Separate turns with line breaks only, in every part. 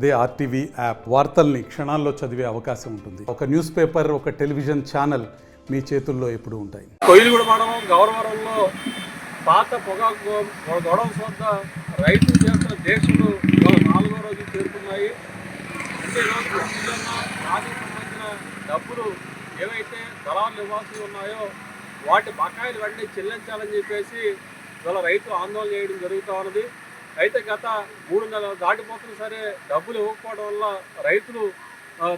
అదే RTV app వార్తల్ని క్షణాల్లో చదివే అవకాశం ఉంటుంది. ఒక న్యూస్ పేపర్, ఒక టెలివిజన్ ఛానల్ మీ చేతుల్లో ఎప్పుడూ ఉంటాయి.
కొయ్యలగూడ మండలం గౌరవరంలో పాత పొగాకు గొడవ వద్ద రైతులు చేస్తున్న దీక్షలు ఇవాళ 4వ రోజు చేరుకున్నాయి. అంటే ఈరోజు రాజుకు సంబంధించిన డబ్బులు ఏవైతే దళాలు ఇవ్వాల్సి ఉన్నాయో వాటి బకాయిలు వెంటనే చెల్లించాలని చెప్పేసి ఇవాళ రైతులు ఆందోళన చేయడం జరుగుతూ ఉన్నది. అయితే గత 3 నెలలు దాటిపోతున్నా సరే డబ్బులు ఇవ్వకపోవడం వల్ల రైతులు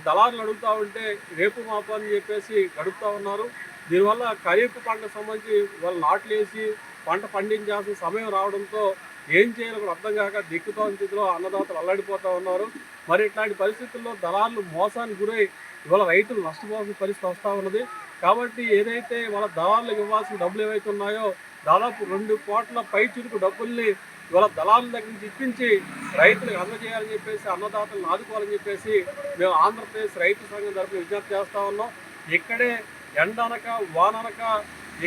దళారులు అడుగుతూ ఉంటే రేపు మాపు అని చెప్పేసి గడుపుతూ ఉన్నారు. దీనివల్ల ఖరీఫ్ పంటకు సంబంధించి వాళ్ళు నాట్లు వేసి పంట పండించాల్సిన సమయం రావడంతో ఏం చేయాలో కూడా అర్థం కాక దిక్కుతోని స్థితిలో అన్నదాతలు అల్లాడిపోతూ ఉన్నారు. మరి ఇట్లాంటి పరిస్థితుల్లో దళారులు మోసానికి గురై ఇవాళ రైతులు నష్టపోవాల్సిన పరిస్థితి వస్తూ ఉన్నది. కాబట్టి ఏదైతే వాళ్ళ దళారులకు ఇవ్వాల్సిన డబ్బులు ఏవైతే ఉన్నాయో దాదాపు 2 కోట్ల పై చురుకు డబ్బుల్ని ఇవాళ దళారుల దగ్గర నుంచి ఇప్పించి రైతులకు అందజేయాలని చెప్పేసి అన్నదాతలను ఆదుకోవాలని చెప్పేసి మేము ఆంధ్రప్రదేశ్ రైతు సంఘం తరఫున విజ్ఞప్తి చేస్తూ ఉన్నాం. ఇక్కడే ఎండనక వాననక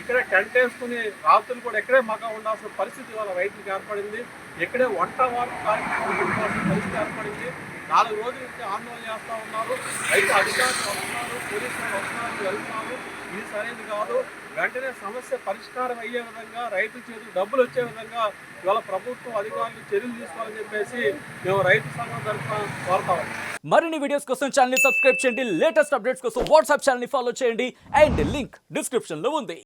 ఇక్కడే టెంట్ వేసుకుని రాత్రులు కూడా ఇక్కడే మకా ఉండాల్సిన పరిస్థితి వాళ్ళ రైతులకు ఏర్పడింది. ఇక్కడే వంట వార్త కార్యక్రమం పరిస్థితి ఏర్పడింది. 4 రోజుల నుంచి ఆందోళన చేస్తూ ఉన్నారు. రైతు అధికారులు వస్తున్నారు, పోలీసులు వస్తున్నారు, వెళ్తున్నారు. ఇది సరైనది కాదు. వెంటనే సమస్య పరిష్కారం అయ్యే విధంగా రైతు చేతులు డబ్బులు వచ్చే విధంగా ఇవాళ ప్రభుత్వం అధికారులు చర్యలు తీసుకోవాలని చెప్పేసి మేము రైతు సంఘం తరఫున కోరుతాం.
మరిన్ని వీడియోస్ కోసం ఛానల్ ని సబ్స్క్రైబ్ చేయండి. లేటెస్ట్ అప్డేట్స్ కోసం వాట్సాప్ ఛానల్ ని ఫాలో చేయండి. అండ్ లింక్ డిస్క్రిప్షన్ లో ఉంది.